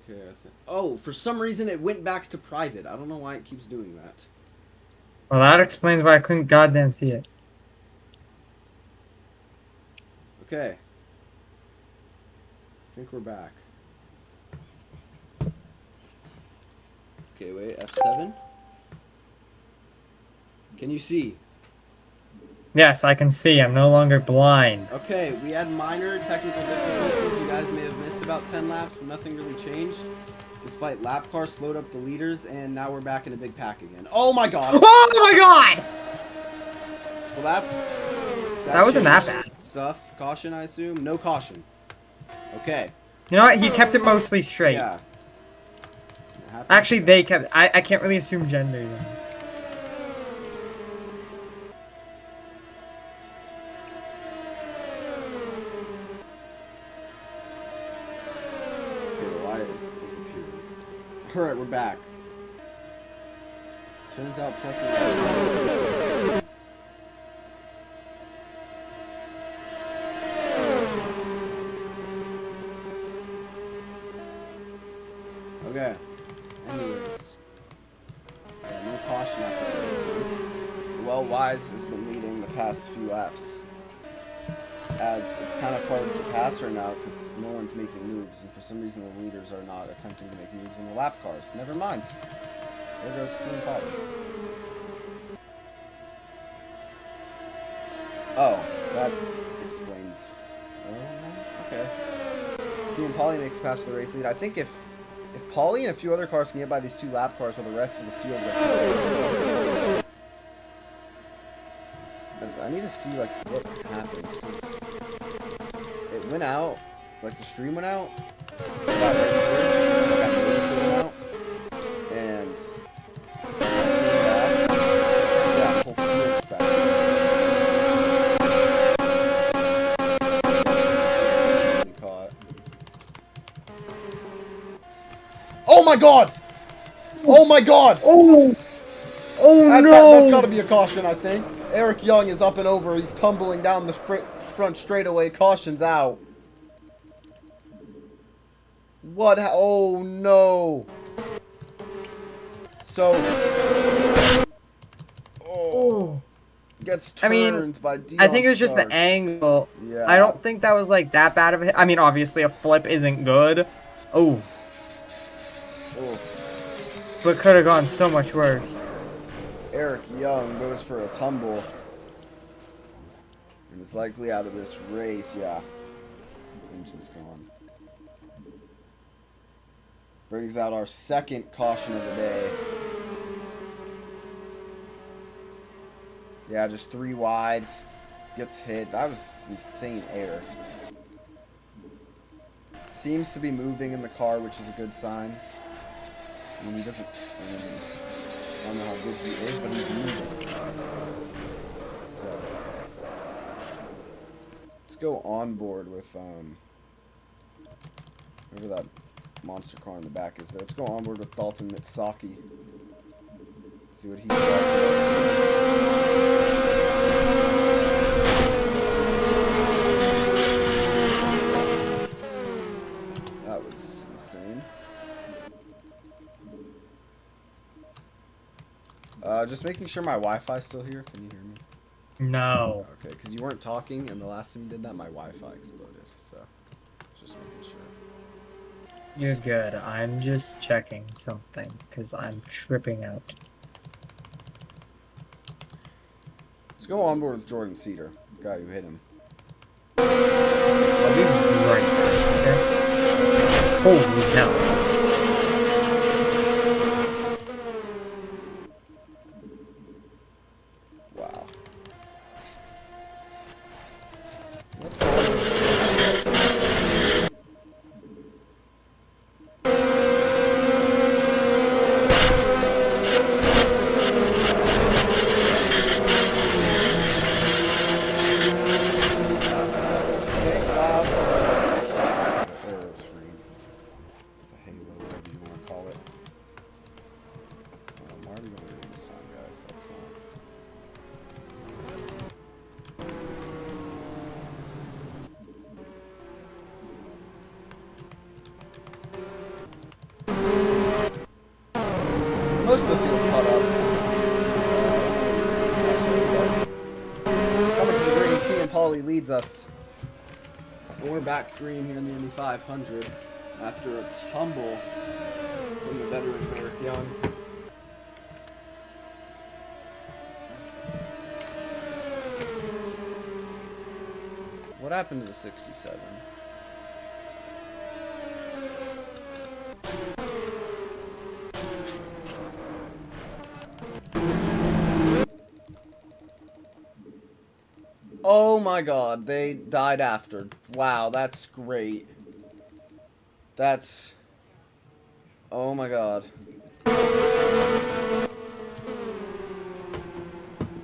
Okay, oh, for some reason it went back to private. I don't know why it keeps doing that. Well, that explains why I couldn't goddamn see it. Okay. I think we're back. Okay, wait, F7? Can you see? Yes, I can see. I'm no longer blind. Okay, we had minor technical difficulties. You guys may have missed about 10 laps, but nothing really changed. Despite lap car slowed up the leaders, and now we're back in a big pack again. Oh my god! Oh my god! Well, that That wasn't that changed bad. stuff. Caution, I assume? No caution. Okay. You know what? He kept it mostly straight. Yeah. Actually, they kept. I can't really assume gender. Then. Alright, we're back. Turns out pressing. Okay. Anyways. Yeah, no caution after this. Well, Wise has been leading the past few laps. As it's kind of hard to pass right now because no one's making moves, and for some reason the leaders are not attempting to make moves in the lap cars. Never mind. There goes Clean Poly. Oh, that explains. Oh, okay. Clean Poly makes a pass for the race lead. I think if Poly and a few other cars can get by these two lap cars while the rest of the field gets I need to see like what happens because it went out, like the stream went out, and yeah, whole field's back. Really caught. Oh my god! Oh my god! Oh! Oh That's no! gotta be a caution, I think. Eric Young is up and over. He's tumbling down the front straightaway. Caution's out. What? Oh no. So. Oh. Gets turned by Dion. I think it was just the angle. Yeah. I don't think that was like that bad of a hit. I mean, obviously a flip isn't good. Oh. Oh. But could have gone so much worse. Eric Young goes for a tumble. And is likely out of this race, yeah. Engine's gone. Brings out our second caution of the day. Yeah, just 3 wide. Gets hit. That was insane air. Seems to be moving in the car, which is a good sign. I mean, he doesn't... I don't know how good he is, but he's moving. So... Let's go on board with, whatever that monster car in the back is there. Let's go on board with Dalton Mitsaki. See what he's That was insane. Just making sure my Wi-Fi's still here. Can you hear me? No. Okay, because you weren't talking, and the last time you did that, my Wi-Fi exploded. So, just making sure. You're good. I'm just checking something because I'm tripping out. Let's go on board with Jordan Cedar, the guy who hit him. I'll be right back, okay? Holy hell. Wow. most of the field's caught up. Coming to the green, Keegan Pauly leads us. We're back green here in the Indy 500 after a tumble from the veteran Eric Young. What happened to the 67? Oh my god, they died after. Wow, that's great. That's... Oh my god.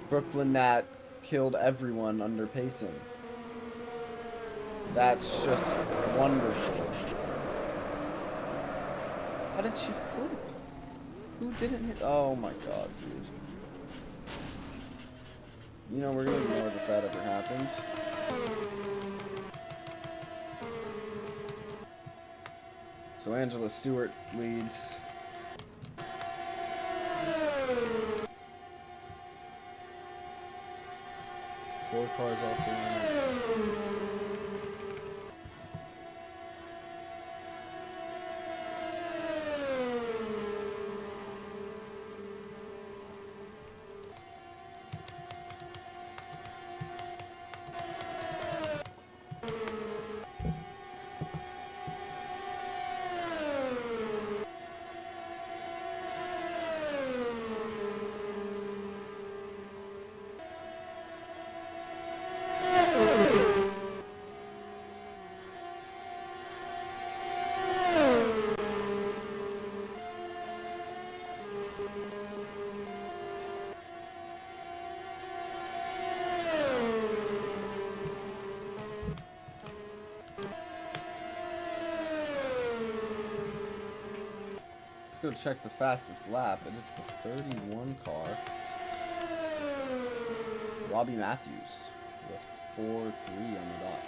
Brooklyn Nat killed everyone under pacing. That's just wonderful. How did she flip? Who didn't hit? Oh my god, dude. You know, we're gonna ignore that ever happened. So Angela Stewart leads. Four cars also in. Let's go check the fastest lap. It is the 31 car. Robbie Matthews with 4.3 on the dot.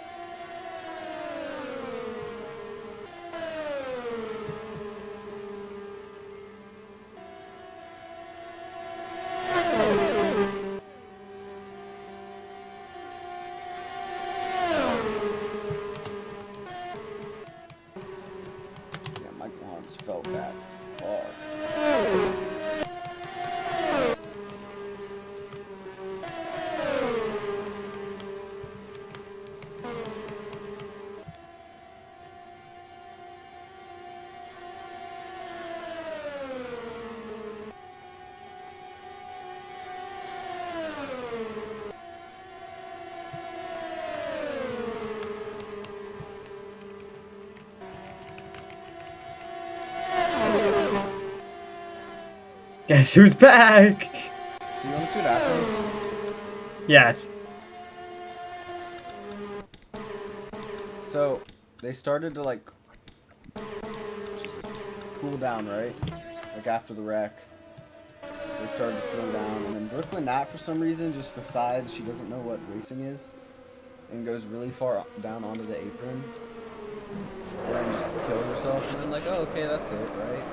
Yeah, Michael Holmes fell back far. Guess who's back? So you want to see what happens? Yes. So they started to like Jesus, cool down, right? Like after the wreck, they started to slow down, and then Brooklyn Nat for some reason just decides she doesn't know what racing is, and goes really far down onto the apron, and then just kills herself, and then like, oh okay, that's it, right?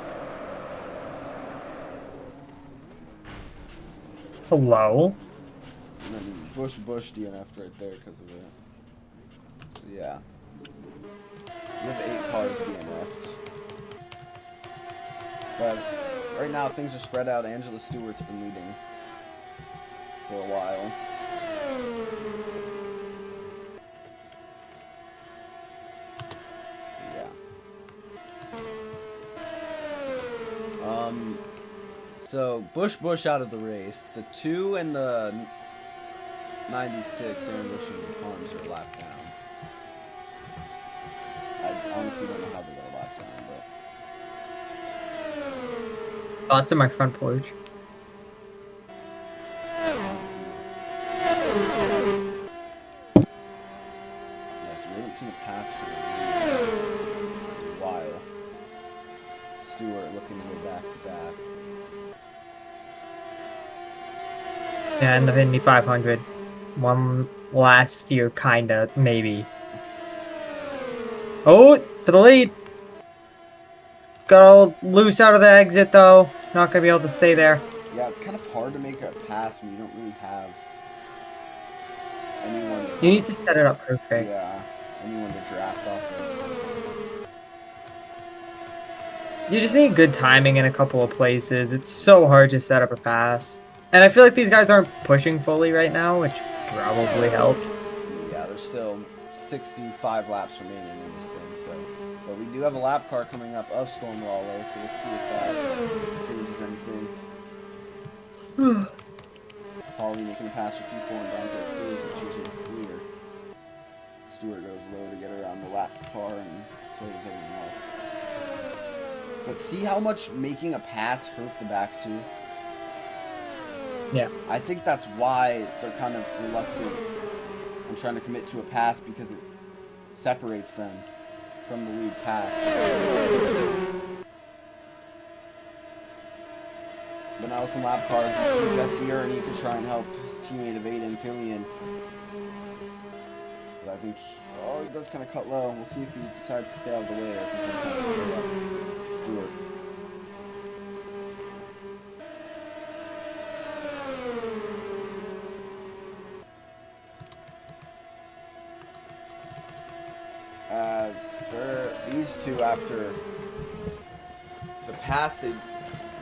Hello? And then Bush DNF'd right there because of it. So yeah. We have 8 cars DNF'd. But right now things are spread out. Angela Stewart's been leading for a while. So yeah. So Bush out of the race. The 2 and the 96, Aaron Bush and Harms are a lap down. I honestly don't know how they got a lap down, but... Thoughts on my front porch. Yes, we haven't seen a pass for a while. Stewart looking to go back to back. Yeah, and the Indy 500. One last year, kinda, maybe. Oh, for the lead. Got all loose out of the exit, though. not gonna be able to stay there. Yeah, it's kind of hard to make a pass when you don't really have anyone. You need to set it up perfect. Yeah, anyone to draft off of. You just need good timing in a couple of places. It's so hard to set up a pass. And I feel like these guys aren't pushing fully right now, which probably helps. Yeah, there's still 65 laps remaining in this thing, so. But we do have a lap car coming up of Storm Raleigh, so we'll see if that changes anything. Holly making a pass for P4 and Dante Cruz, which is clear. Stewart goes low to get around the lap car, and so does everyone else. But see how much making a pass hurt the back two? Yeah. I think that's why they're kind of reluctant on trying to commit to a pass, because it separates them from the lead pack. But now with some lap cars, you see Jesse Ernie could try and help his teammate of Aiden Killian. But I think, oh, he does kind of cut low. We'll see if he decides to stay out of the way or if he's going to kind of stay up Stewart. As these two, after the pass they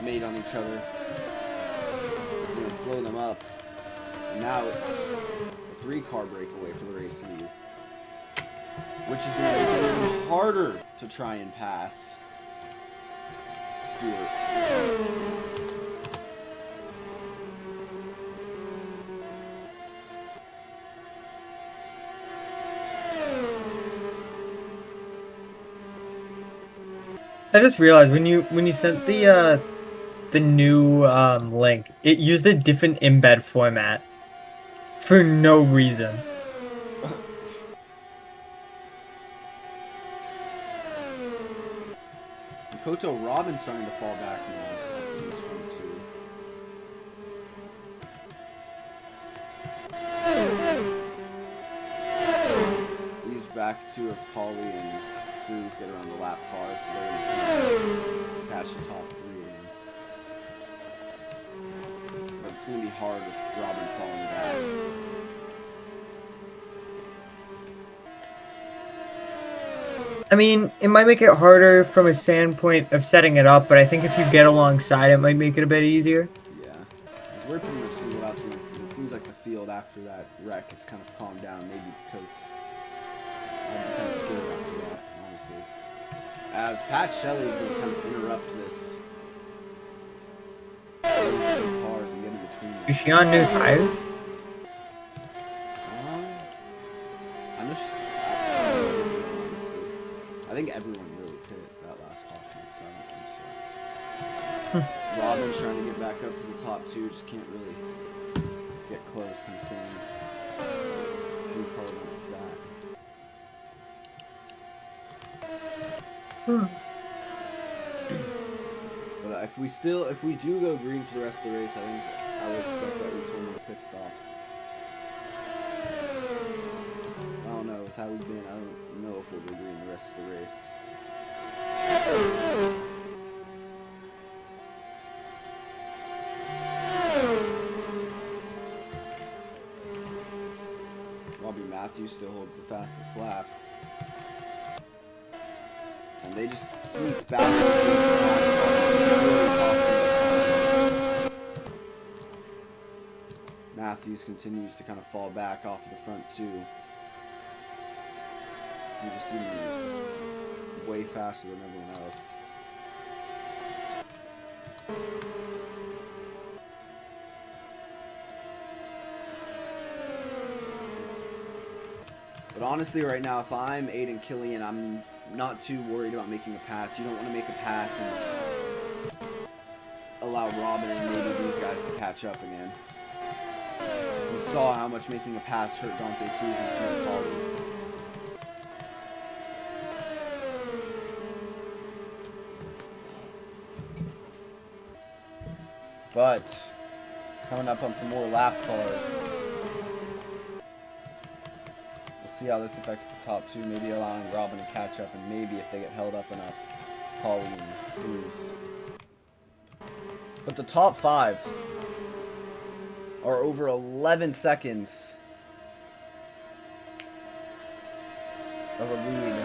made on each other, is going to slow them up. And now it's a 3-car breakaway for the race lead, which is going to make it even harder to try and pass Stewart. I just realized when you sent the new link, it used a different embed format for no reason. Koto Robin's starting to fall back now. He's from 2. He's back 2 of Pauly and Cruz get around the lap car, so they're going to catch the top 3 again. But it's going to be hard with Robin falling back. I mean, it might make it harder from a standpoint of setting it up, but I think if you get alongside, it might make it a bit easier. Yeah. As we're pretty much seeing it out there, it seems like the field after that wreck has kind of calmed down, maybe because I'd be kind of scared after that, honestly. As Pat Shelley is going to kind of interrupt those 2 cars and get in between them. Is she on new tires? I know she's... honestly. I think everyone really pit that last caution, so I don't think so. Robin's trying to get back up to the top 2, just can't really get close, kind of staying a few car lengths back. But if we do go green for the rest of the race, I think I would expect at least one more pit stop. I don't know, with how we've been, I don't know if we'll go green the rest of the race. Robbie Matthews still holds the fastest lap. And they just keep back. Matthews continues to kind of fall back off of the front 2. You just see him way faster than everyone else. But honestly, right now, if I'm Aiden Killian, I'm not too worried about making a pass. You don't want to make a pass and allow Robin and maybe these guys to catch up again. We saw how much making a pass hurt Dante Cruz and Pierre Pauly. But coming up on some more lap cars. We'll see how this affects the top 2, maybe allowing Robin to catch up, and maybe if they get held up enough, Pauly and Cruz But the top 5 are over 11 seconds of a lead.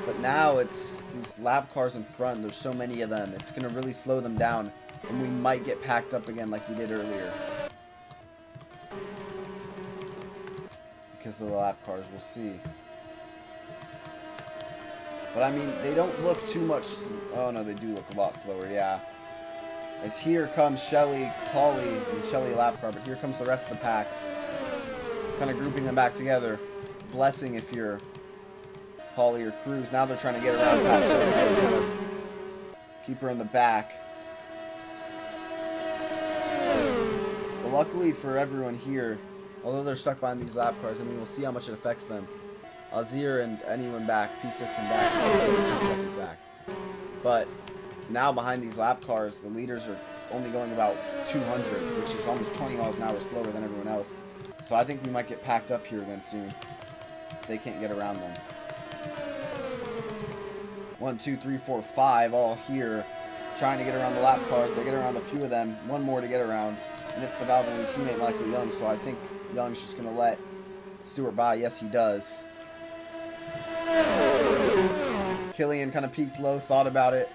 But now it's these lap cars in front. There's so many of them. It's going to really slow them down. And we might get packed up again like we did earlier. Because of the lap cars. We'll see. But I mean, they don't look too much... Oh no, they do look a lot slower, yeah. As here comes Shelly, Polly, and Shelly lap car. But here comes the rest of the pack. Kind of grouping them back together. Blessing if you're Polly or Cruz. Now they're trying to get around Pat Shelly. Keep her in the back. But luckily for everyone here, although they're stuck behind these lap cars, I mean, we'll see how much it affects them. Azir and anyone back, P6 and back, 10 seconds back. But now behind these lap cars, the leaders are only going about 200, which is almost 20 miles an hour slower than everyone else. So I think we might get packed up here then soon if they can't get around them. 1, 2, 3, 4, 5 all here trying to get around the lap cars. They get around a few of them. One more to get around. And it's the Valvoline teammate Michael Young, so I think Young's just going to let Stewart by. Yes, he does. Killian kind of peeked low, thought about it.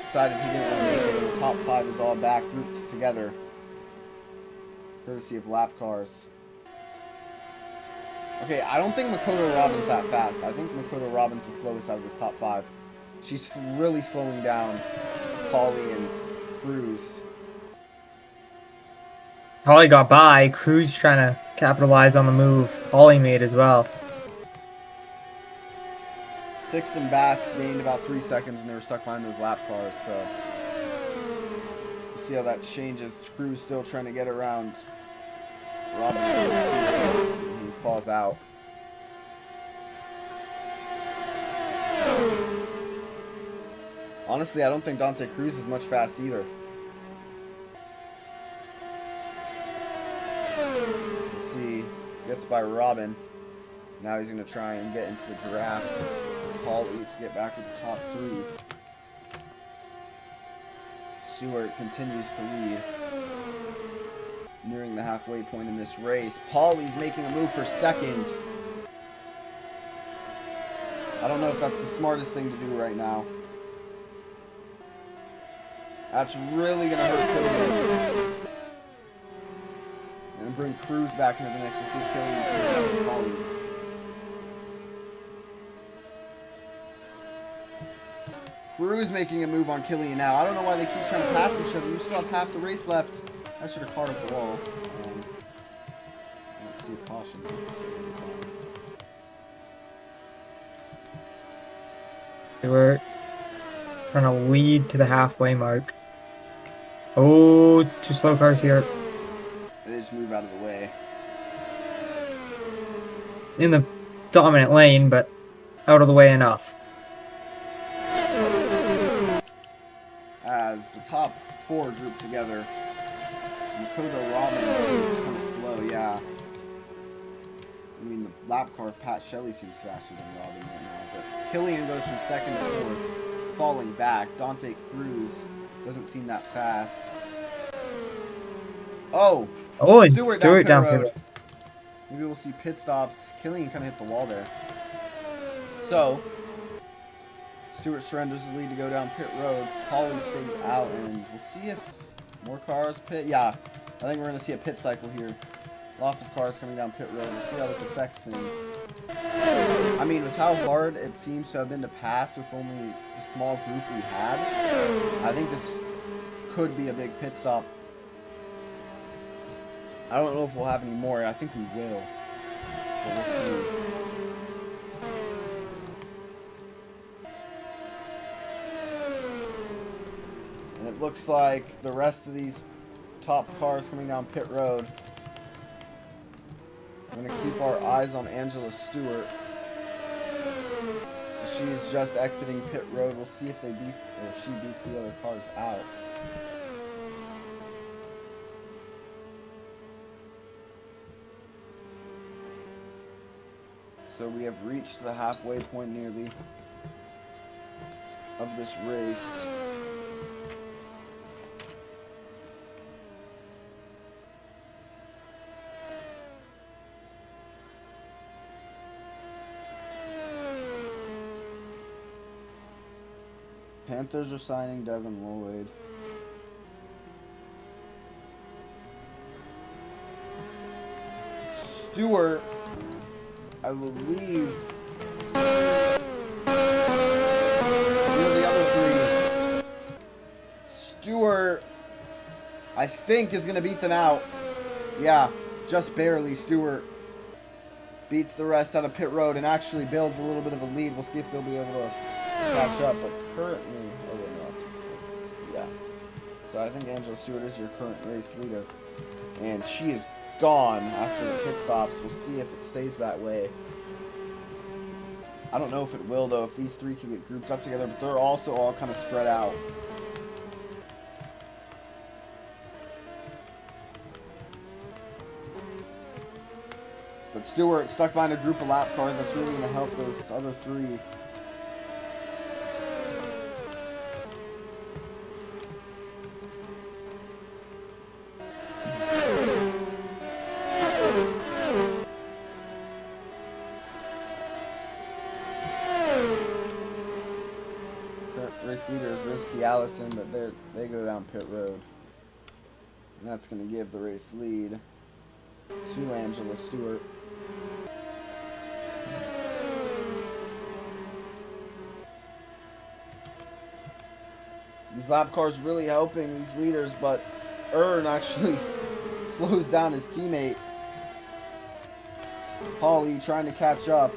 Decided he didn't want to make it. And the top 5 is all back, grouped together. Courtesy of lap cars. Okay, I don't think Makoto Robin's that fast. I think Makoto Robin's the slowest out of this top 5. She's really slowing down Polly and Cruz. Holly got by. Cruz trying to capitalize on the move. Holly made as well. 6th and back, gained about 3 seconds, and they were stuck behind those lap cars, so we'll see how that changes. Cruz still trying to get around Robin. He falls out. Honestly, I don't think Dante Cruz is much fast either. We'll see. Gets by Robin. Now he's going to try and get into the draft. Polly to get back to the top 3. Stewart continues to lead. Nearing the halfway point in this race. Polly's making a move for 2nd. I don't know if that's the smartest thing to do right now. That's really going to hurt Killian. And bring Cruz back into the next. We'll see if Killian can get Polly. Cruz making a move on Killian now. I don't know why they keep trying to pass each other. You still have half the race left. I should have carved the wall. I don't see a caution. They were trying to lead to the halfway mark. Oh, 2 slow cars here. They just move out of the way. In the dominant lane, but out of the way enough. As the top 4 group together. Makoto Robin is kind of slow, yeah. I mean, the lap car of Pat Shelley seems faster than Robin right now. But Killian goes from 2nd to 4th, falling back. Dante Cruz doesn't seem that fast. Oh! Oh, and Stewart down pit road. Maybe we'll see pit stops. Killian kind of hit the wall there. So, Stewart surrenders the lead to go down pit road. Polly stays out, and we'll see if more cars pit. Yeah, I think we're going to see a pit cycle here. Lots of cars coming down pit road. We'll see how this affects things. I mean, with how hard it seems to have been to pass with only the small group we had, I think this could be a big pit stop. I don't know if we'll have any more. I think we will. But we'll see. And it looks like the rest of these top cars coming down pit road. We're going to keep our eyes on Angela Stewart. So she's just exiting pit road. We'll see if they beat, or if she beats the other cars out. So we have reached the halfway point nearly of this race. Panthers are signing Devin Lloyd. Stewart, I believe. The other three. Stewart, I think, is going to beat them out. Yeah, just barely. Stewart beats the rest out of pit road and actually builds a little bit of a lead. We'll see if they'll be able to catch up. But currently, oh wait, no, that's yeah. So I think Angela Stewart is your current race leader, and she is gone after the pit stops. We'll see if it stays that way. I don't know if it will, though, if these three can get grouped up together, but they're also all kind of spread out. But Stewart stuck behind a group of lap cars. That's really going to help those other three. Race leader is Risky Allison, but they go down pit road. And that's going to give the race lead to Angela Stewart. These lap cars really helping these leaders, but Ern actually slows down his teammate. Paulie trying to catch up,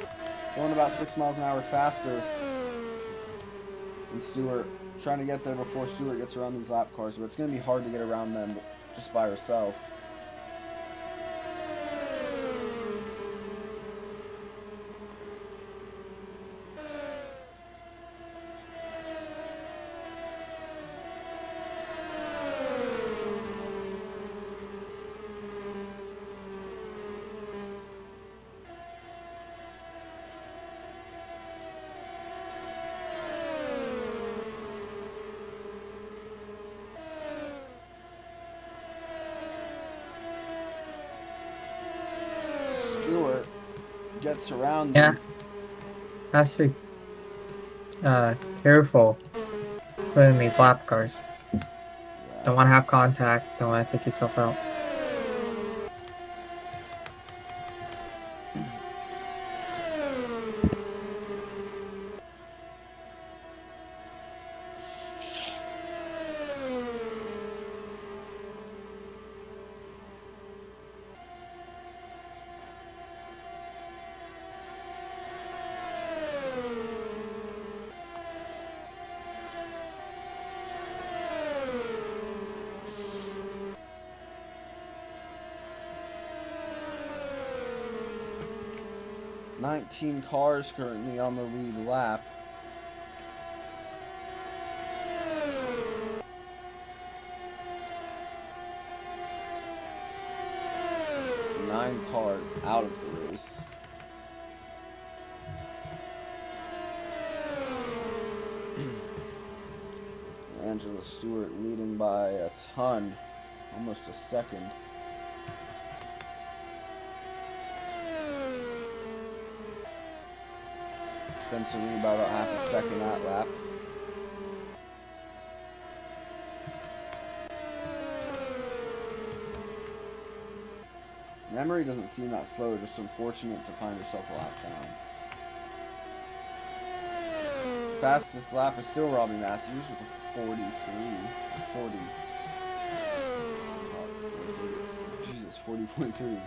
going about 6 miles an hour faster. And Stewart trying to get there before Stewart gets around these lap cars, but it's going to be hard to get around them just by herself. Stewart gets around them. Yeah, has to be careful putting these lap cars. Yeah. Don't want to have contact, don't want to take yourself out. Nineteen cars currently on the lead lap. Nine cars out of the race. Angela Stewart leading by a ton, almost a second. Spencer Lee by about half a second that lap. Memory doesn't seem that slow, just unfortunate to find herself a lap down. Fastest lap is still Robbie Matthews with a 40. Jesus, 40.3.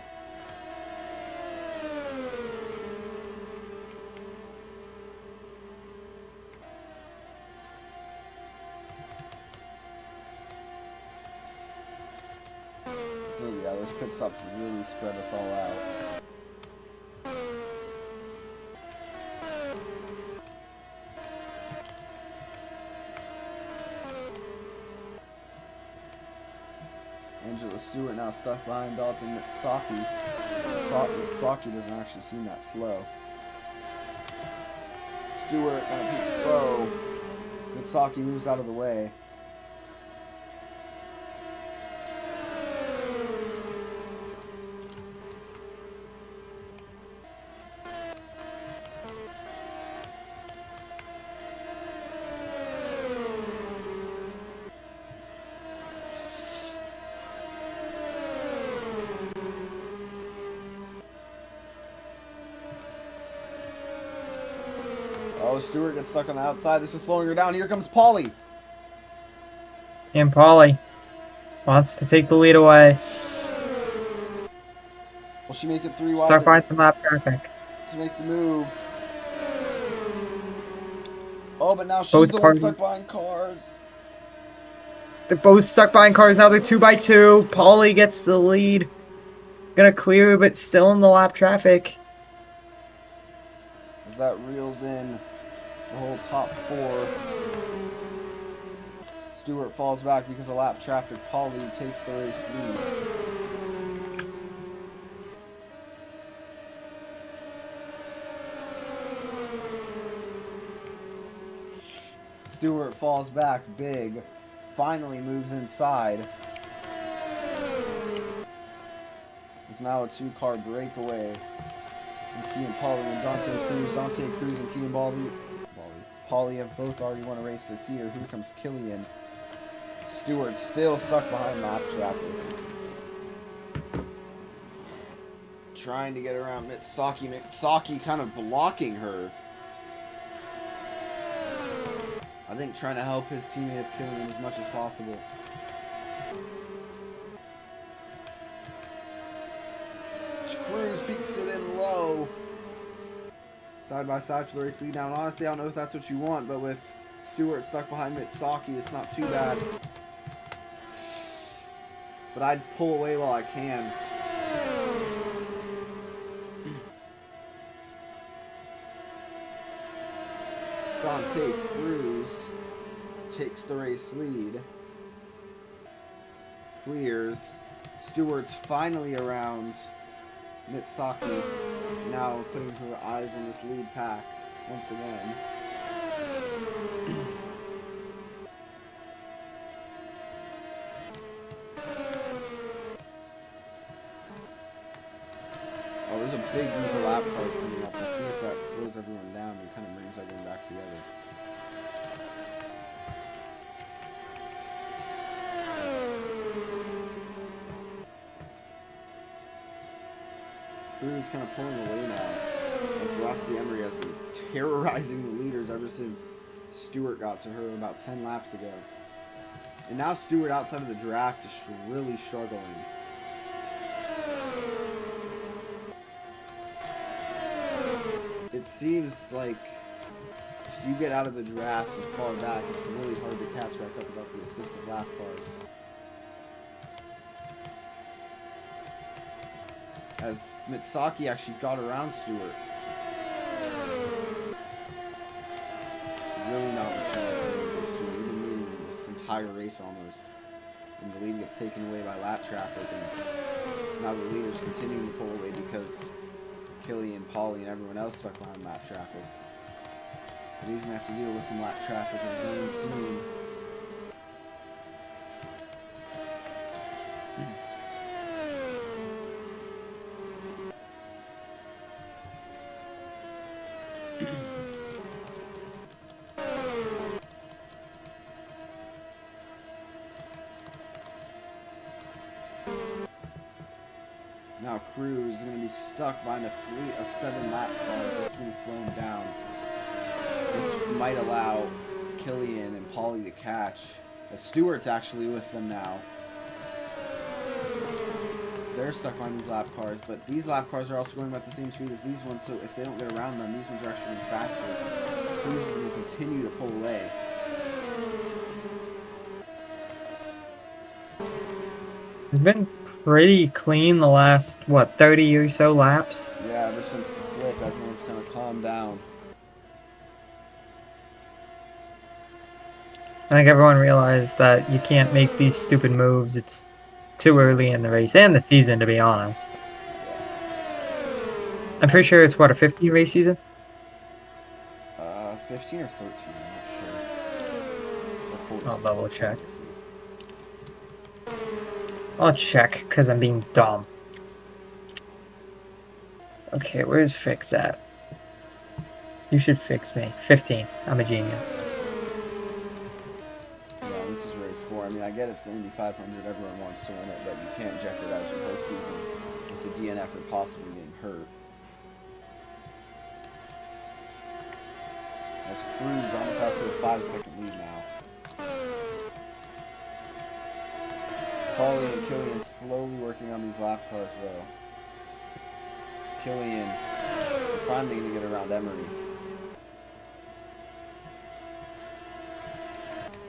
So yeah, those pit stops really spread us all out. Angela Stewart now stuck behind Dalton Mitsaki. Mitsaki doesn't actually seem that slow. Stewart gonna peak slow. Mitsaki moves out of the way. Oh, Stewart gets stuck on the outside. This is slowing her down. Here comes Paulie. And Paulie wants to take the lead away. Will she make it 3 wide? Start by some lap traffic. To make the move. Oh, but now she's Both the parties. one stuck behind cars. They're both stuck behind cars. Now they're 2x2. Paulie gets the lead. Gonna clear, but still in the lap traffic. As that reels in the whole top 4. Stewart falls back because of lap traffic. Paulie takes the race lead. Stewart falls back big. Finally moves inside. It's now a 2-car breakaway. Key and Paulie and Dante Cruz. Dante Cruz and Key and Paulie have both already won a race this year. Here comes Killian. Stewart still stuck behind lap traffic. Trying to get around Mitsaki. Mitsaki kind of blocking her. I think trying to help his teammate Killian as much as possible. Cruz peeks it in low. Side by side for the race lead. Now, honestly, I don't know if that's what you want, but with Stewart stuck behind Mitsaki, it's not too bad. But I'd pull away while I can. Dante Cruz takes the race lead. Clears. Stewart's finally around Mitsaki, now putting her eyes on this lead pack once again. Oh, there's a big group of lap cars coming up. We'll see if that slows everyone down and kind of brings everyone back together. Cruz kind of pulling away now, as Roxy Emery has been terrorizing the leaders ever since Stewart got to her about 10 laps ago. And now Stewart outside of the draft is really struggling. It seems like if you get out of the draft and far back, it's really hard to catch back up without the assist of lap cars. As Mitsaki actually got around Stewart. Really not much for Stewart. We've been leading this entire race almost. And the lead gets taken away by lap traffic, and now the leaders continuing to pull away because Killian, Paulie, and everyone else stuck behind lap traffic. But he's going to have to deal with some lap traffic of his own soon. Now Cruz is going to be stuck behind a fleet of 7 lap cars. This is going to slow him down. This might allow Killian and Paulie to catch. As Stewart's actually with them now. So they're stuck behind these lap cars, but these lap cars are also going about the same speed as these ones, so if they don't get around them, these ones are actually going faster. Cruz is going to continue to pull away. It's been pretty clean the last, what, 30 or so laps? Yeah, ever since the flip, everyone's kind of calmed down. I think everyone realized that you can't make these stupid moves. It's too early in the race and the season, to be honest. I'm pretty sure it's, what, a 50 race season? 15 or 13, I'm not sure. Or 14. I'll double check. I'll check because I'm being dumb. Okay, where's FICS at? You should fix me. 15. I'm a genius. Yeah, this is race 4. I mean, I get it's the Indy 500. Everyone wants to win it, but you can't jeopardize your whole season with a DNF or possibly getting hurt. As Cruz almost out to a 5-second lead now. Paulie and Killian slowly working on these lap cars though. Killian finally going to get around Emery.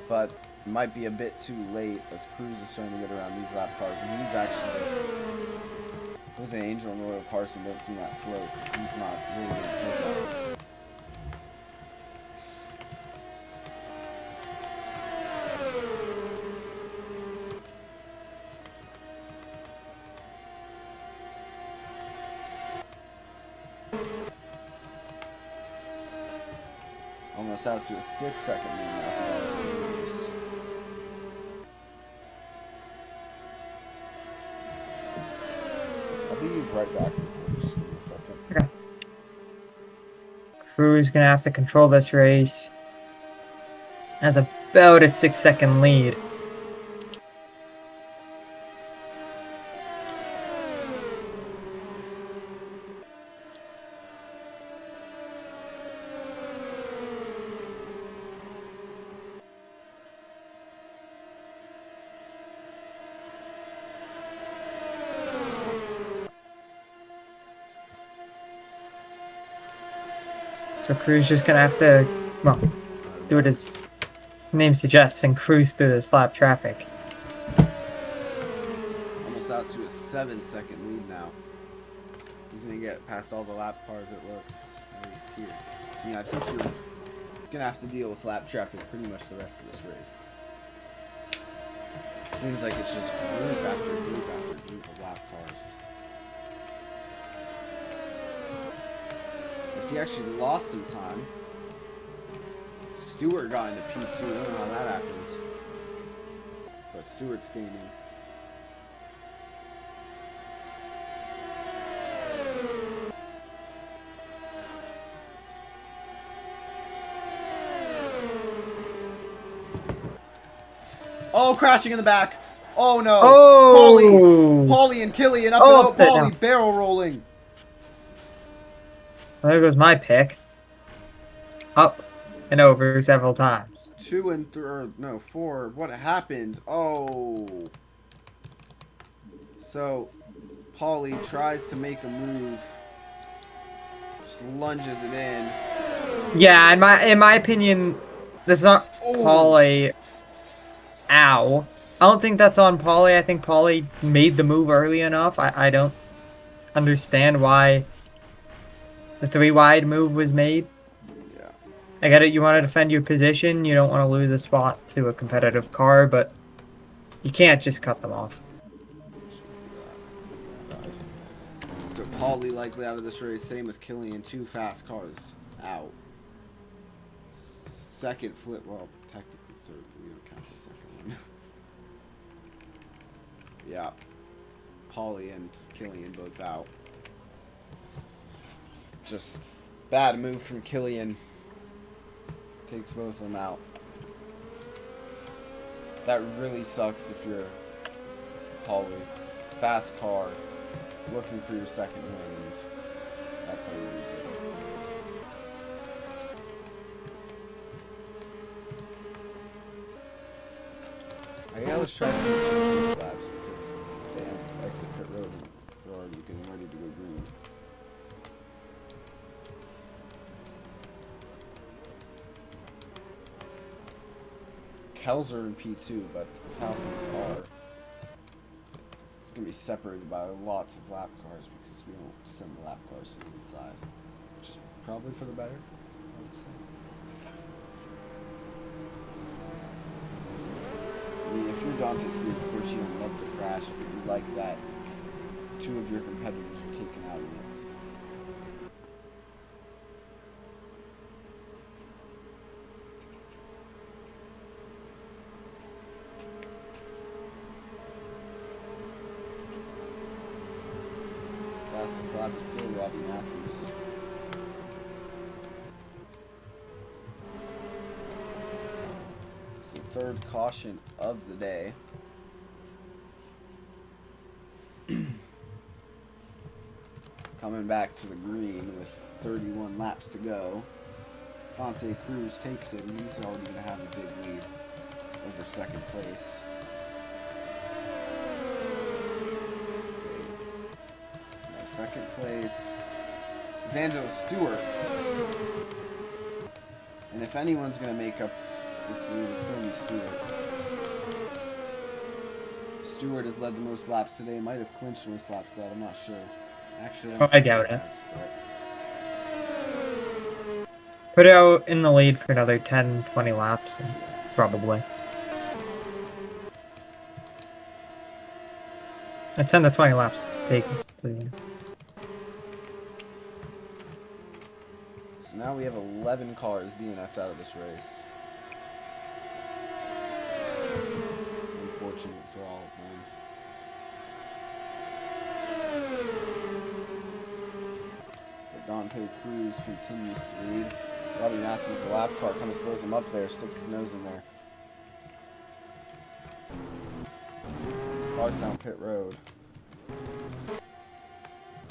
But it might be a bit too late as Cruz is starting to get around these lap cars. And he's actually... Jose Angel and Royal Carson don't seem that slow, so he's not really going to take that. Almost out to a 6-second lead now for all teams. I'll be right back. Just give me a second. Okay. Cruz gonna have to control this race. Has about a 6-second lead. So Cruz just gonna have to, well, do what his name suggests and cruise through this lap traffic. Almost out to a 7-second lead now. He's gonna get past all the lap cars, it looks, at least here. I mean, I think you're gonna have to deal with lap traffic pretty much the rest of this race. Seems like it's just group after group after group of lap cars. He actually lost some time. Stewart got into P2. I don't know how that happened. But Stewart's gaining. Oh, crashing in the back. Oh no. Oh! Paulie and Killian up and out. Paulie barrel rolling. Well, there goes my pick. Up and over several times. 2 and 3, no, 4. What happened? Oh. So, Paulie tries to make a move. Just lunges it in. Yeah, in my opinion, that's not Paulie. Ow. I don't think that's on Paulie. I think Paulie made the move early enough. I don't understand why the 3-wide move was made. Yeah. I get it. You want to defend your position. You don't want to lose a spot to a competitive car, but you can't just cut them off. So Paulie likely out of this race. Same with Killian. 2 fast cars out. Second flip. Well, technically third, but we don't count the second one. Yeah. Paulie and Killian both out. Just bad move from Killian. Takes both of them out. That really sucks if you're Paulie. Fast car. Looking for your second win. And that's how you lose it. I gotta try some these laps because they have exit pit road and they're already getting ready to go green. Kells are in P2, but with how things are, it's going to be separated by lots of lap cars because we don't send the lap cars to the inside. Which is probably for the better, I would say. I mean, if you're Dante Cruz, of course you don't love the crash, but you like that 2 of your competitors are taken out of it. fastest lap is still Robbie Matthews. It's the third caution of the day. Coming back to the green with 31 laps to go. Dante Cruz takes it, and he's already going to have a big lead over second place. No, second place is Angela Stewart. And if anyone's going to make up this lead, it's going to be Stewart. Stewart has led the most laps today. Might have clinched the most laps today, I'm not sure. Actually, I doubt it. Put it out in the lead for another 10, 20 laps, probably. 10 to 20 laps take us to the end. So now we have 11 cars DNF'd out of this race. Unfortunate for all of them. But Dante Cruz continues to lead. Robbie Matthews, the lap car, kind of slows him up there, sticks his nose in there. Cars down pit road.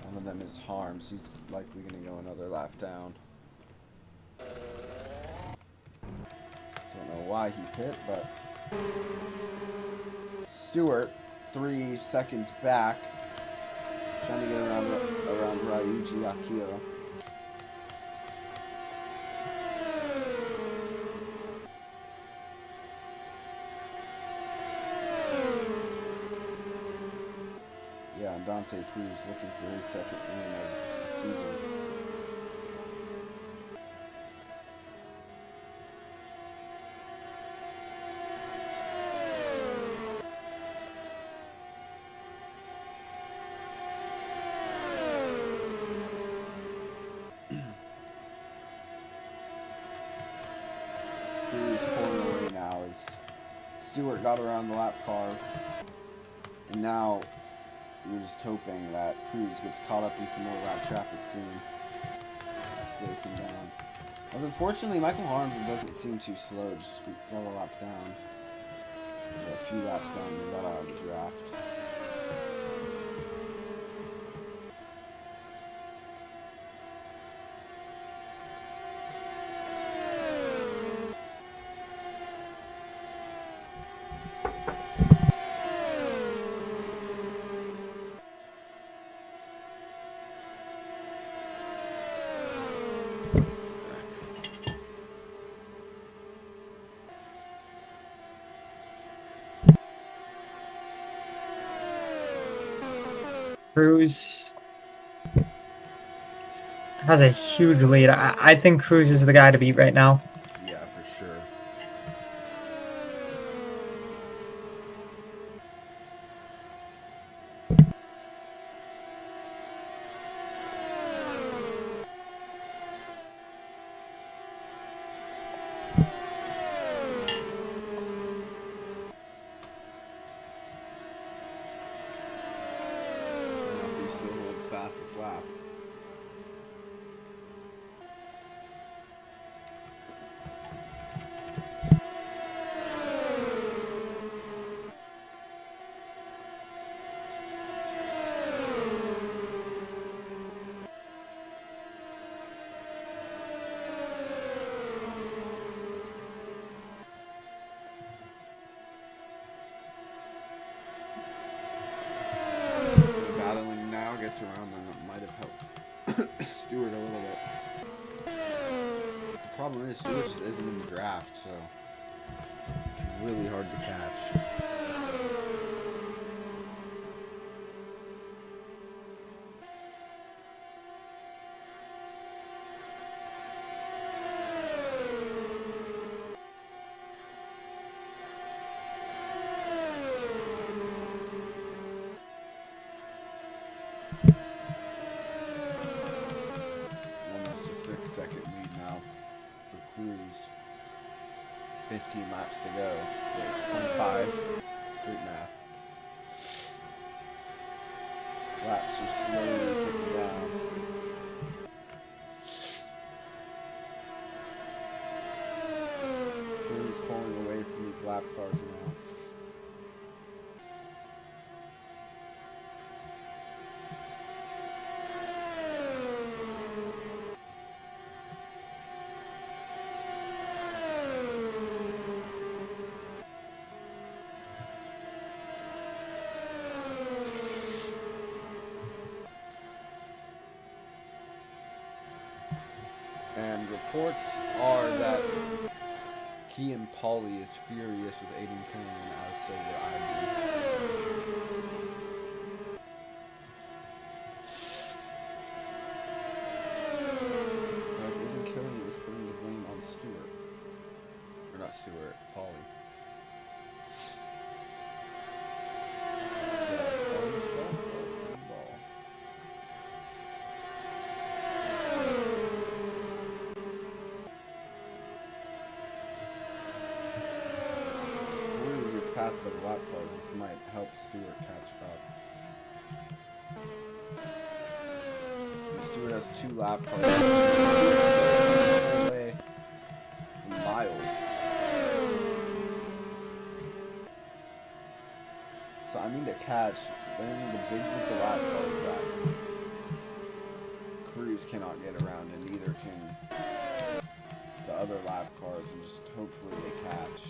One of them is Harms. He's likely going to go another lap down. Don't know why he pit, but Stewart, 3 seconds back, trying to get around Ryuji Akira. Yeah, and Dante Cruz looking for his second win of the season. Cruz pulling away now as Stewart got around the lap car, and now we're just hoping that Cruz gets caught up in some more lap traffic soon. Slows him down. As unfortunately, Michael Harms doesn't seem too slow, just got a lap down. A few laps down, and got out of the draft. Cruz has a huge lead. I think Cruz is the guy to beat right now. Yeah, for sure. He still holds fastest lap. Battling now, gets around, and it might have helped Stewart a little bit. The problem is Stewart just isn't in the draft, so it's really hard to catch. Almost a 6-second lead now for Cruz. 15 laps to go. Wait, 25. Great math. Laps are slowly ticking down. lap cars now. And reports are that Kean Pauley is furious with Aiden Killian, as so would I be. But Aiden Killian is putting the blame on Stewart. Or not Stewart, Pauley. So it's Pauley's fault. Ball. Passed by the lap cars, this might help Stewart catch up. And Stewart has 2 lap cars away from Miles. So I need to catch. They need a big group of lap cars that Cruz cannot get around, and neither can the other lap cars, and just hopefully they catch.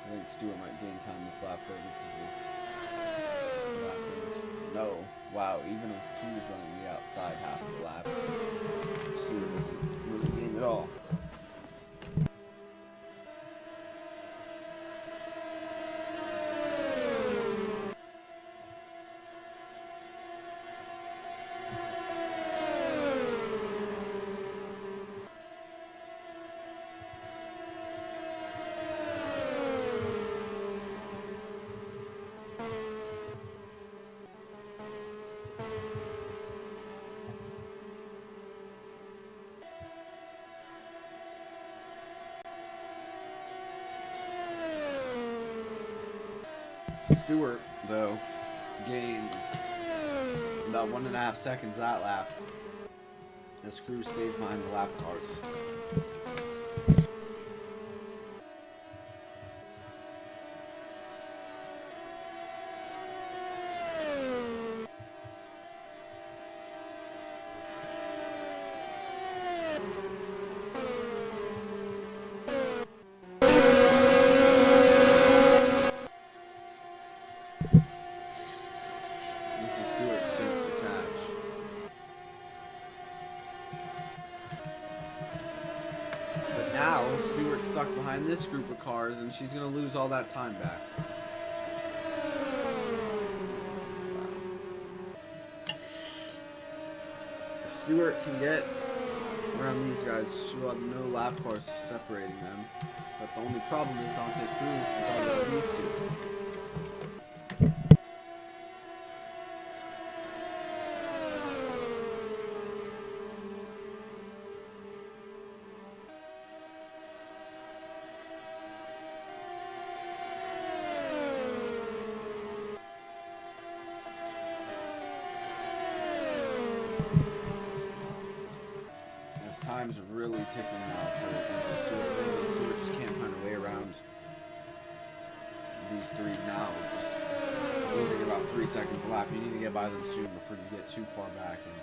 I think Stewart might gain time this lap though because of lapping. No. Wow, even if he was running the outside half of the lap, Stewart doesn't really gain at all. Stewart, though, gains about 1.5 seconds that lap as Cruz stays behind the lap cars. Now, Stewart's stuck behind this group of cars, and she's going to lose all that time back. If Stewart can get around these guys, she'll have no lap cars separating them. But the only problem is Dante Cruz is already these two. Time's really ticking now for Angel Stewart. Angel Stewart just can't find a way around these three now. Just losing about 3 seconds a lap. You need to get by them soon before you get too far back and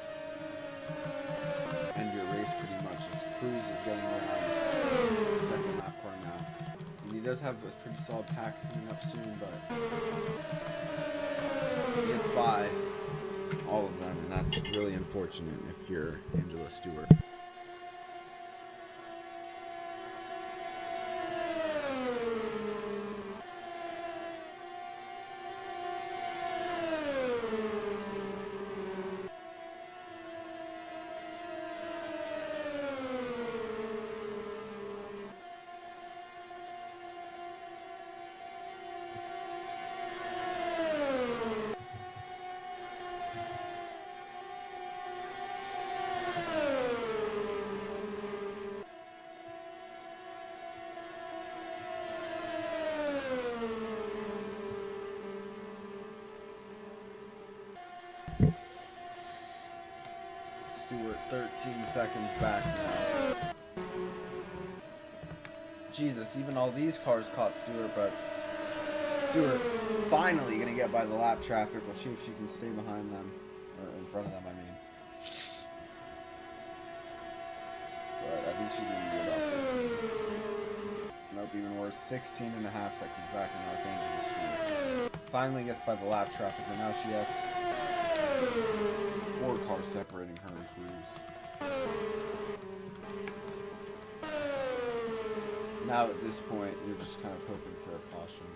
end your race pretty much. As Cruz is getting around the second lap car now. And he does have a pretty solid pack coming up soon, but he gets by all of them, and that's really unfortunate if you're Angela Stewart. Stewart 13 seconds back now. Jesus, even all these cars caught Stewart, but Stewart finally gonna get by the lap traffic. We'll see if she can stay behind them, or in front of them, I mean. But I think she's gonna be about 15. Nope, even worse, 16 and a half seconds back in Los Angeles. Stewart finally gets by the lap traffic, but now she has 4 cars separating her and Cruz. Now at this point, you're just kind of hoping for a caution.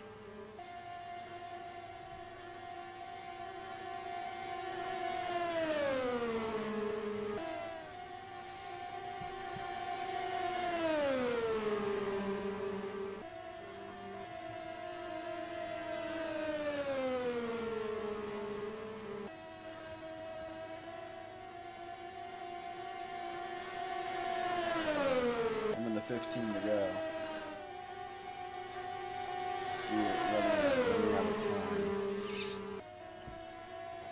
And then the 15 to go. Running out of time.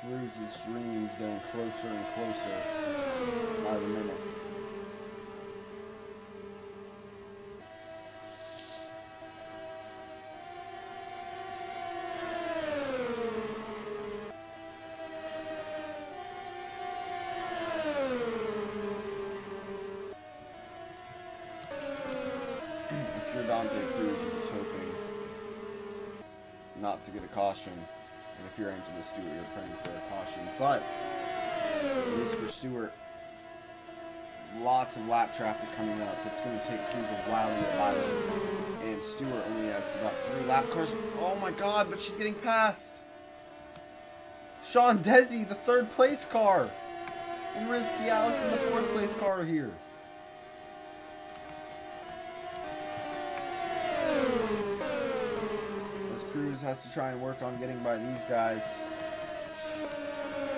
Cruz's dreams getting closer and closer by the minute. If you're Dante Cruz, you're just hoping not to get a caution, and if you're Angela Stewart, you're praying for a caution. But at least for Stewart, lots of lap traffic coming up. It's going to take Cruz a while to get by them, and Stewart only has about 3 lap cars. Oh my God! But she's getting passed. Sean Desi, the 3rd place car, and Rizky Allison, the 4th place car, are here. Cruz has to try and work on getting by these guys.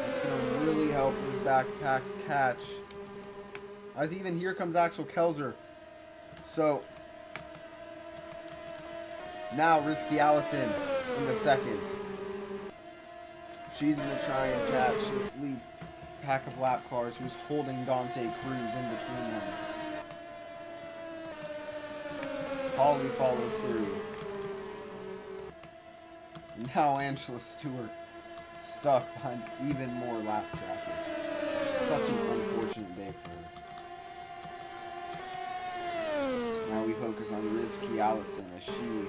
It's going to really help his backpack catch. As even here comes Axel Kelzer. So now Rizky Allison in the 2nd. She's going to try and catch this lead pack of lap cars who's holding Dante Cruz in between them. Holly follows through. Now Angela Stewart stuck behind even more lap traffic. Such an unfortunate day for her. Now we focus on Rizky Allison as she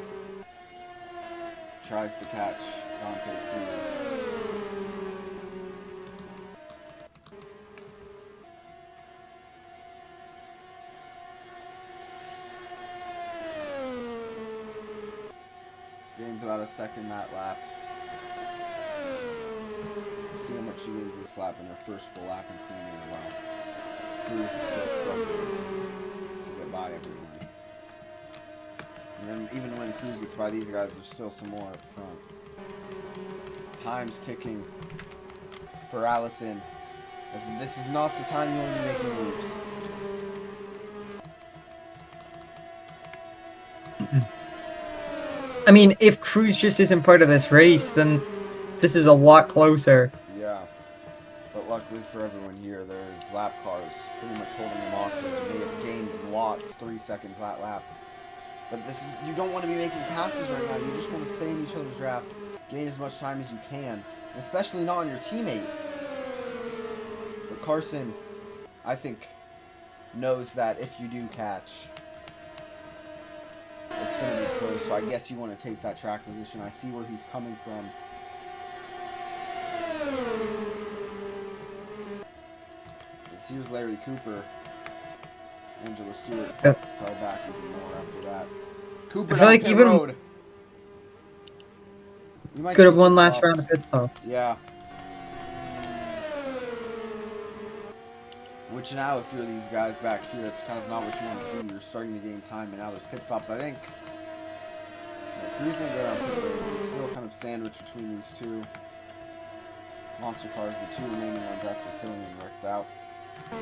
tries to catch Dante Cruz. Gains about a second that lap. See how much she gains this lap in her first full lap and cleaning as well. Cruz is still struggling to get by everyone. And then even when Cruz gets by these guys, there's still some more up front. Time's ticking for Allison. As this is not the time you want to be making moves. I mean, if Cruz just isn't part of this race, then this is a lot closer. Yeah. But luckily for everyone here, there's lap cars pretty much holding them hostage. They have gained lots, 3 seconds that lap. But this is, you don't want to be making passes right now. You just want to stay in each other's draft, gain as much time as you can, especially not on your teammate. But Carson, I think, knows that if you do catch, it's going to be close. So I guess you want to take that track position. I see where he's coming from. Here's Larry Cooper. Angela Stewart fell back even more after that. Cooper, I feel like even road. could have won last round of pit stops. Yeah. Which now, if you're these guys back here, it's kind of not what you want to see. You're starting to gain time, and now there's pit stops. I think Cruz didn't go down pit road. He's still kind of sandwiched between these two monster cars. The 2 remaining ones after Killian wrecked out. We'll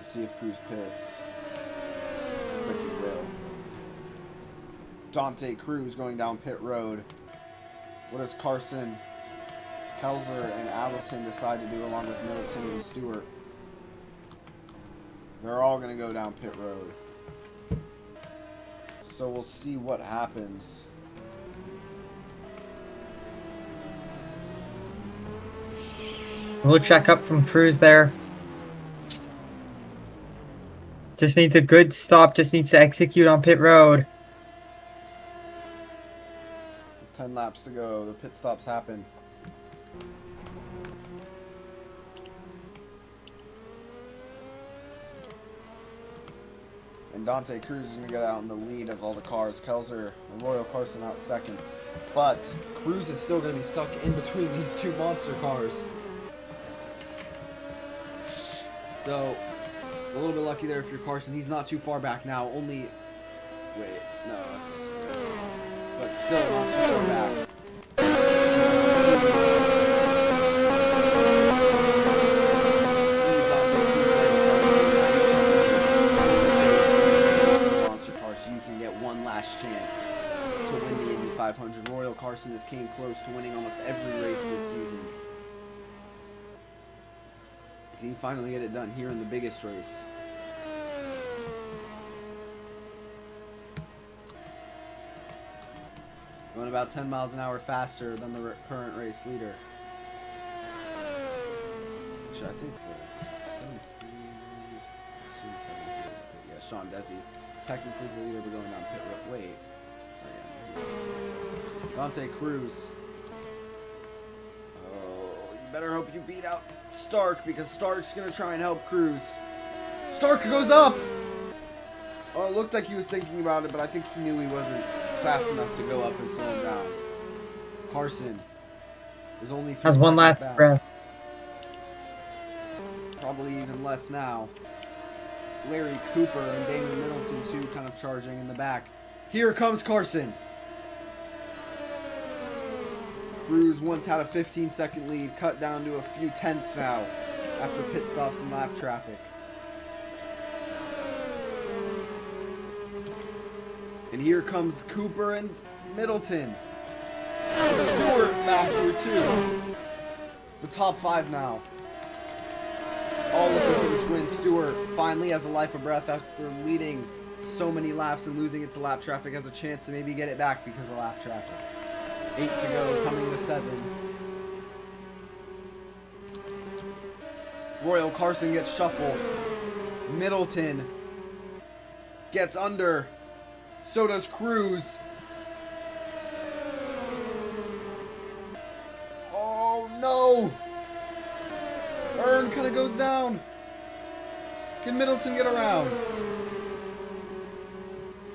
see if Cruz pits. Looks like he will. Dante Cruz going down pit road. What does Carson, Kelzer, and Allison decide to do along with Middleton and Stewart? They're all gonna go down pit road. So we'll see what happens. We'll check up from Cruz there. Just needs a good stop. Just needs to execute on pit road. 10 laps to go. The pit stops happen. And Dante Cruz is going to get out in the lead of all the cars. Kelzer and Royal Carson out second. But Cruz is still going to be stuck in between these two monster cars. So, a little bit lucky there if you're Carson. He's not too far back now. Only... Wait, no, that's... But still not too far back. So you can get one last chance to win the Indy 500. Royal Carson has came close to winning almost every race this season. Can he finally get it done here in the biggest race? Going about 10 miles an hour faster than the current race leader. Which I think was 73. Yeah, Sean Desi. Technically the leader, but going down pit road. Wait. Oh, yeah, Dante Cruz. Oh, you better hope you beat out Stark, because Stark's going to try and help Cruz. Stark goes up! Oh, it looked like he was thinking about it, but I think he knew he wasn't fast enough to go up and slow him down. Carson is only 3 Has one last back. breath. Probably even less now. Larry Cooper and Damon Middleton too kind of charging in the back. Here comes Carson. Cruz once had a 15-second lead, cut down to a few tenths now after pit stops and lap traffic. And here comes Cooper and Middleton. And Stewart back here too. The top 5 now. All looking for this win. Stewart finally has a life of breath after leading so many laps and losing it to lap traffic. Has a chance to maybe get it back because of lap traffic. 8 to go, coming to 7. Royal Carson gets shuffled. Middleton gets under. So does Cruz. Oh no! Earn kind of goes down. Can Middleton get around?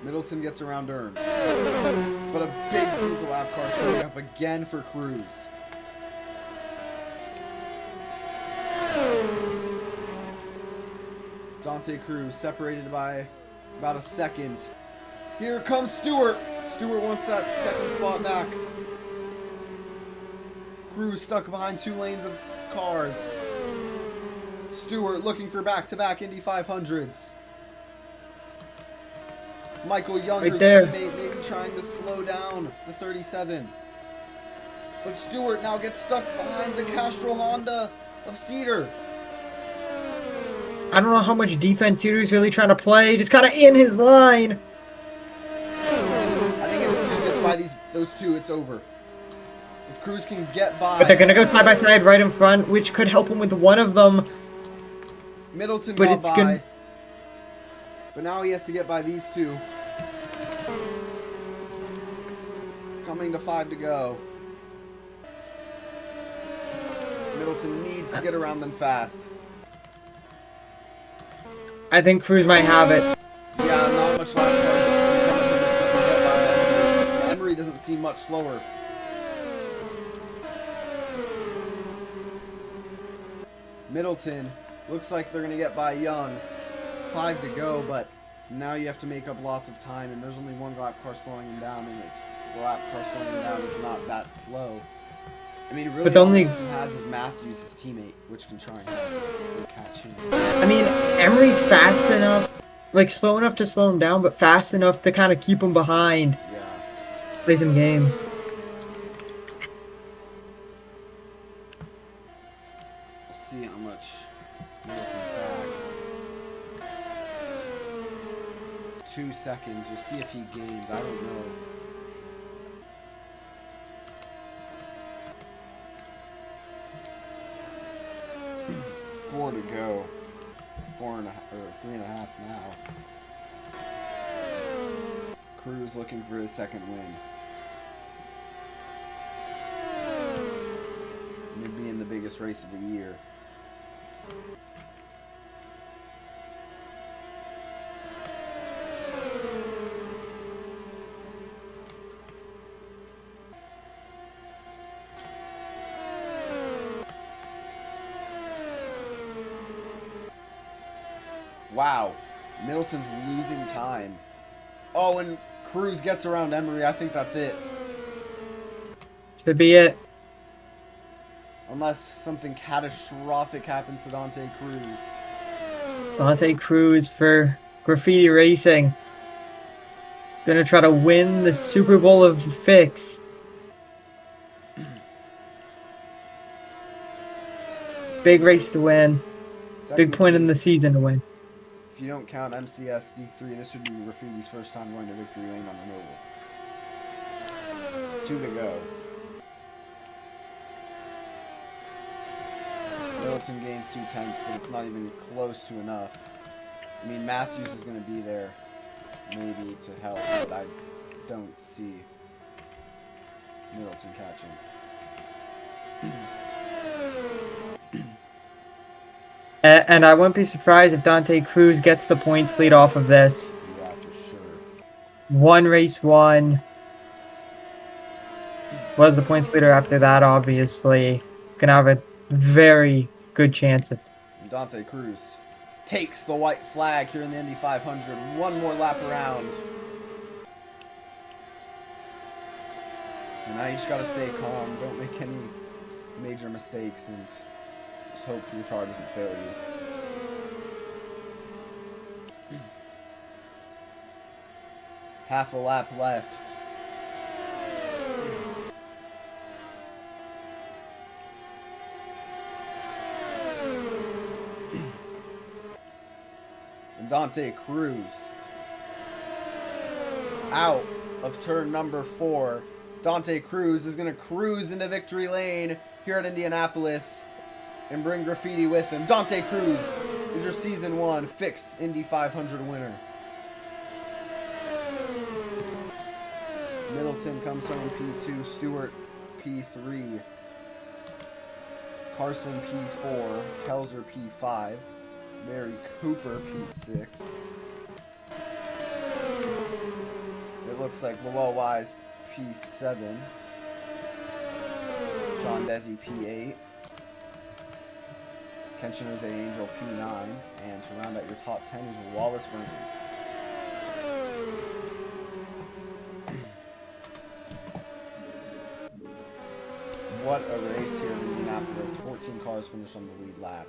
Middleton gets around Earn. But a big group of lap cars coming up again for Cruz. Dante Cruz separated by about a second. Here comes Stewart. Stewart wants that second spot back. Cruz stuck behind 2 lanes of cars. Stewart looking for back-to-back Indy 500s. Michael Younger, right there. teammate, maybe trying to slow down the 37. But Stewart now gets stuck behind the Castrol Honda of Cedar. I don't know how much defense Cedar's really trying to play. Just kind of in his line. I think if Cruz gets by those two, it's over. If Cruz can get by... But they're going to go side by side right in front, which could help him with one of them. Middleton but got it's by. good. But now he has to get by these two. Coming to 5 to go. Middleton needs to get around them fast. I think Cruz might have it. Yeah, not much left. Emery doesn't seem much slower. Middleton looks like they're going to get by Young. 5 to go, but now you have to make up lots of time, and there's only one lap car slowing him down, and the lap car slowing him down is not that slow. I mean, really, but the only Middleton has is Matthews, his teammate, which can try and catch him. I mean, Emery's fast enough, like slow enough to slow him down, but fast enough to kind of keep him behind. Yeah. Play some games. Let's see how much Middleton's back. 2 seconds. We'll see if he gains. I don't know. Four to go. 3.5 now. Cruz looking for his second win. Maybe in the biggest race of the year. Wow, Middleton's losing time. Oh, and Cruz gets around Emery. I think that's it. Should be it. Unless something catastrophic happens to Dante Cruz. Dante Cruz for Graffiti Racing. Gonna try to win the Super Bowl of FICS. Big race to win. Big point in the season to win. If you don't count MCS D3, this would be Graffiti's first time going to victory lane on the oval. 2 to go. Middleton gains 2/10, but it's not even close to enough. I mean, Matthews is going to be there, maybe, to help, but I don't see Middleton catching. And I wouldn't be surprised if Dante Cruz gets the points lead off of this. Yeah, for sure. One race won. Was the points leader after that, obviously. Gonna have a very good chance of... Dante Cruz takes the white flag here in the Indy 500. One more lap around. And now you just gotta stay calm. Don't make any major mistakes and just hope your car doesn't fail you. Half a lap left. And Dante Cruz out of turn number 4. Dante Cruz is going to cruise into victory lane here at Indianapolis and bring Graffiti with him. Dante Cruz is your season 1 FICS Indy 500 winner. Middleton comes home P2, Stewart P3, Carson P4, Kelzer P5, Mary Cooper P6. It looks like Lowell Wise P7, Sean Desi P8, Kenshin Jose Angel P9, and to round out your top 10 is Wallace Burnham. What a race here in Indianapolis. 14 cars finished on the lead lap.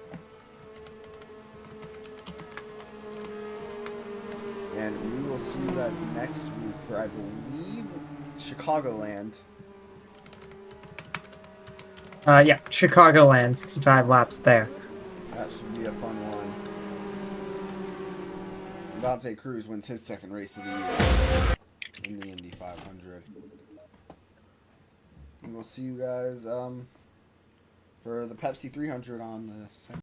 And we will see you guys next week for, I believe, Chicagoland. Yeah, Chicagoland, 65 laps there. That should be a fun one. Dante Cruz wins his second race of the year in the Indy 500. And we'll see you guys for the Pepsi 300 on the second.